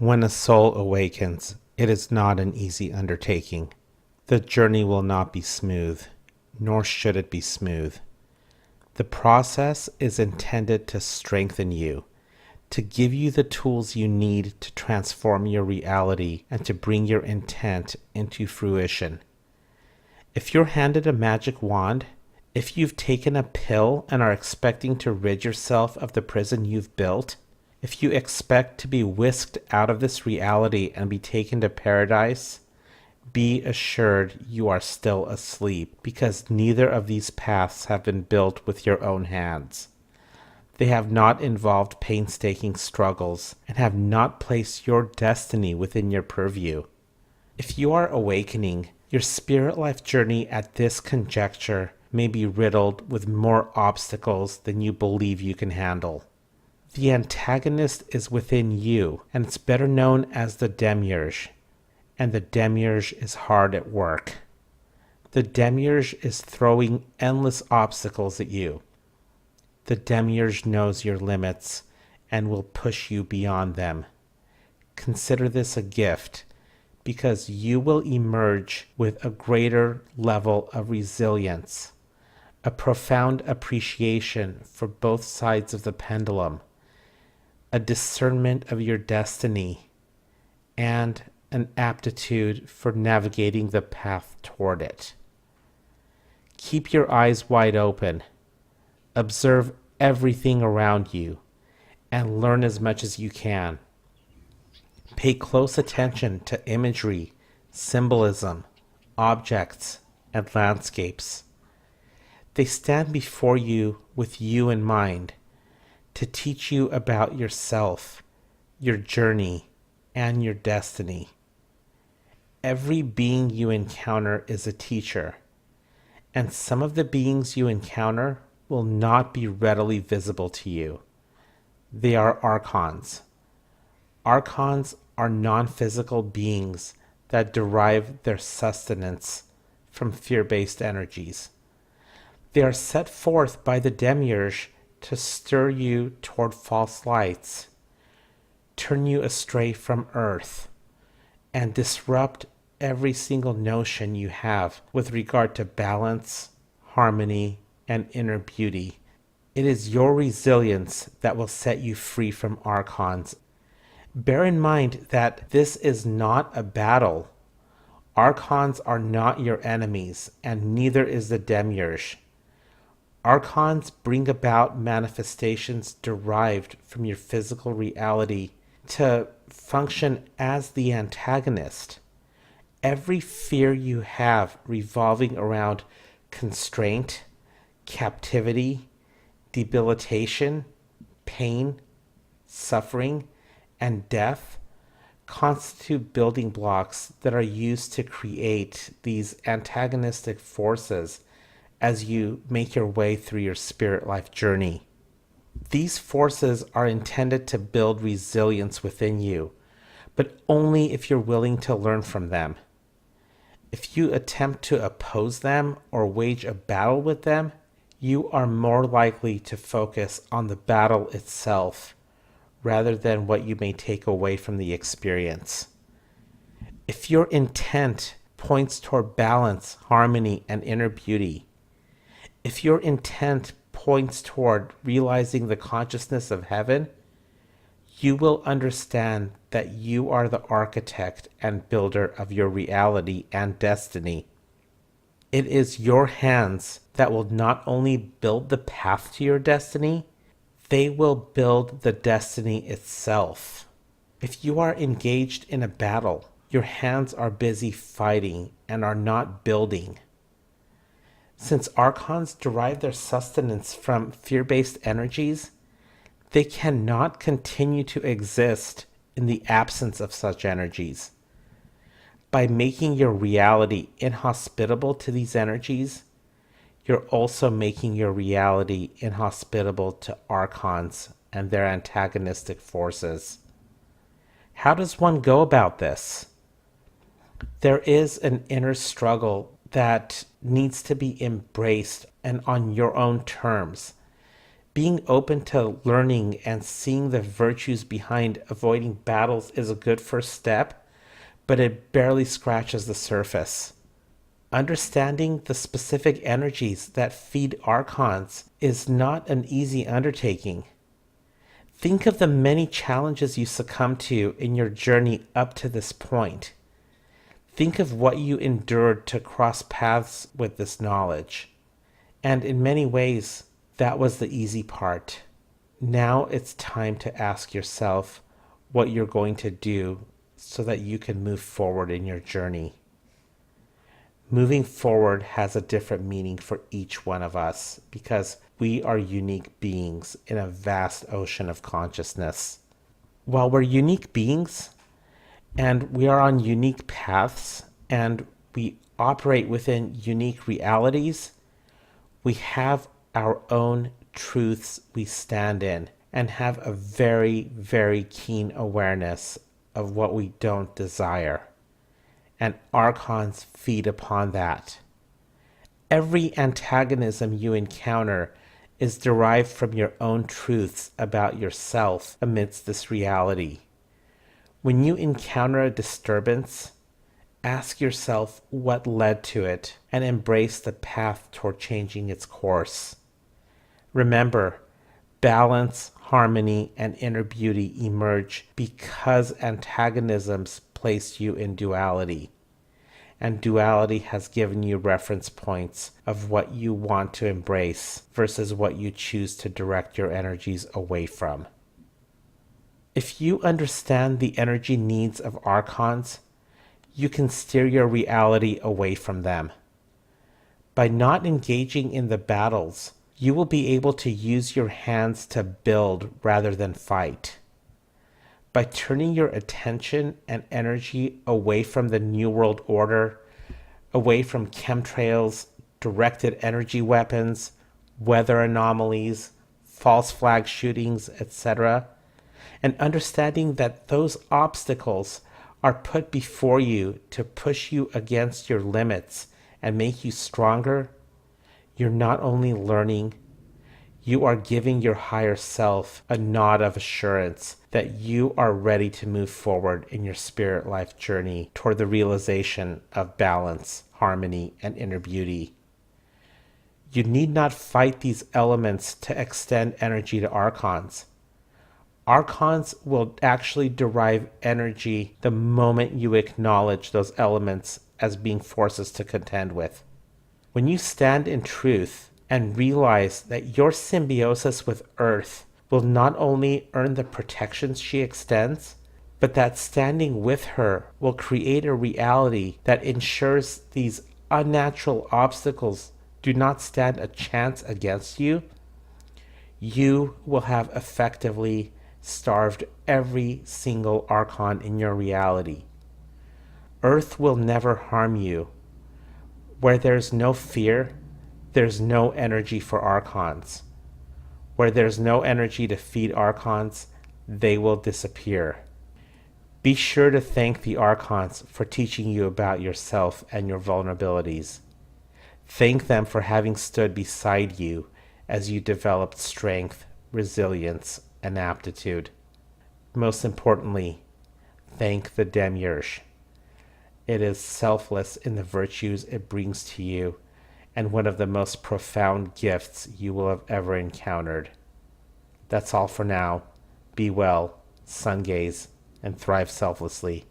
When a soul awakens, it is not an easy undertaking. The journey will not be smooth, nor should it be smooth. The process is intended to strengthen you, to give you the tools you need to transform your reality and to bring your intent into fruition. If you're handed a magic wand, if you've taken a pill and are expecting to rid yourself of the prison you've built, if you expect to be whisked out of this reality and be taken to paradise, be assured you are still asleep, because neither of these paths have been built with your own hands. They have not involved painstaking struggles and have not placed your destiny within your purview. If you are awakening, your spirit life journey at this conjuncture may be riddled with more obstacles than you believe you can handle. The antagonist is within you, and it's better known as the Demiurge. And the Demiurge is hard at work. The Demiurge is throwing endless obstacles at you. The Demiurge knows your limits and will push you beyond them. Consider this a gift, because you will emerge with a greater level of resilience, a profound appreciation for both sides of the pendulum, a discernment of your destiny, and an aptitude for navigating the path toward it. Keep your eyes wide open. Observe everything around you and learn as much as you can. Pay close attention to imagery, symbolism, objects, and landscapes. They stand before you with you in mind to teach you about yourself, your journey, and your destiny. Every being you encounter is a teacher, and some of the beings you encounter will not be readily visible to you. They are Archons. Archons are non-physical beings that derive their sustenance from fear-based energies. They are set forth by the Demiurge to stir you toward false lights, turn you astray from Earth, and disrupt every single notion you have with regard to balance, harmony, and inner beauty. It is your resilience that will set you free from Archons. Bear in mind that this is not a battle. Archons are not your enemies, and neither is the Demiurge. Archons bring about manifestations derived from your physical reality to function as the antagonist. Every fear you have revolving around constraint, captivity, debilitation, pain, suffering, and death constitute building blocks that are used to create these antagonistic forces as you make your way through your spirit life journey. These forces are intended to build resilience within you, but only if you're willing to learn from them. If you attempt to oppose them or wage a battle with them, you are more likely to focus on the battle itself rather than what you may take away from the experience. If your intent points toward balance, harmony, and inner beauty, if your intent points toward realizing the consciousness of heaven, you will understand that you are the architect and builder of your reality and destiny. It is your hands that will not only build the path to your destiny, they will build the destiny itself. If you are engaged in a battle, your hands are busy fighting and are not building. Since Archons derive their sustenance from fear-based energies, they cannot continue to exist in the absence of such energies. By making your reality inhospitable to these energies, you're also making your reality inhospitable to Archons and their antagonistic forces. How does one go about this? There is an inner struggle that needs to be embraced and on your own terms. Being open to learning and seeing the virtues behind avoiding battles is a good first step, but it barely scratches the surface. Understanding the specific energies that feed Archons is not an easy undertaking. Think of the many challenges you succumbed to in your journey up to this point. Think of what you endured to cross paths with this knowledge. And in many ways, that was the easy part. Now it's time to ask yourself what you're going to do so that you can move forward in your journey. Moving forward has a different meaning for each one of us because we are unique beings in a vast ocean of consciousness. While we're unique beings and we are on unique paths and we operate within unique realities, we have our own truths we stand in and have a very, very keen awareness of what we don't desire. And Archons feed upon that. Every antagonism you encounter is derived from your own truths about yourself amidst this reality. When you encounter a disturbance, ask yourself what led to it and embrace the path toward changing its course. Remember, balance, harmony, and inner beauty emerge because antagonisms placed you in duality. And duality has given you reference points of what you want to embrace versus what you choose to direct your energies away from. If you understand the energy needs of Archons, you can steer your reality away from them. By not engaging in the battles, you will be able to use your hands to build rather than fight. By turning your attention and energy away from the New World Order, away from chemtrails, directed energy weapons, weather anomalies, false flag shootings, etc., and understanding that those obstacles are put before you to push you against your limits and make you stronger, you're not only learning, you are giving your higher self a nod of assurance that you are ready to move forward in your spirit life journey toward the realization of balance, harmony, and inner beauty. You need not fight these elements to extend energy to Archons. Archons will actually derive energy the moment you acknowledge those elements as being forces to contend with. When you stand in truth and realize that your symbiosis with Earth will not only earn the protections she extends, but that standing with her will create a reality that ensures these unnatural obstacles do not stand a chance against you, you will have effectively starved every single Archon in your reality. Earth will never harm you. Where there's no fear, there's no energy for Archons. Where there's no energy to feed Archons, they will disappear. Be sure to thank the Archons for teaching you about yourself and your vulnerabilities. Thank them for having stood beside you as you developed strength, resilience, and aptitude. Most importantly, thank the Demiurge. It is selfless in the virtues it brings to you, and one of the most profound gifts you will have ever encountered. That's all for now. Be well, sun gaze, and thrive selflessly.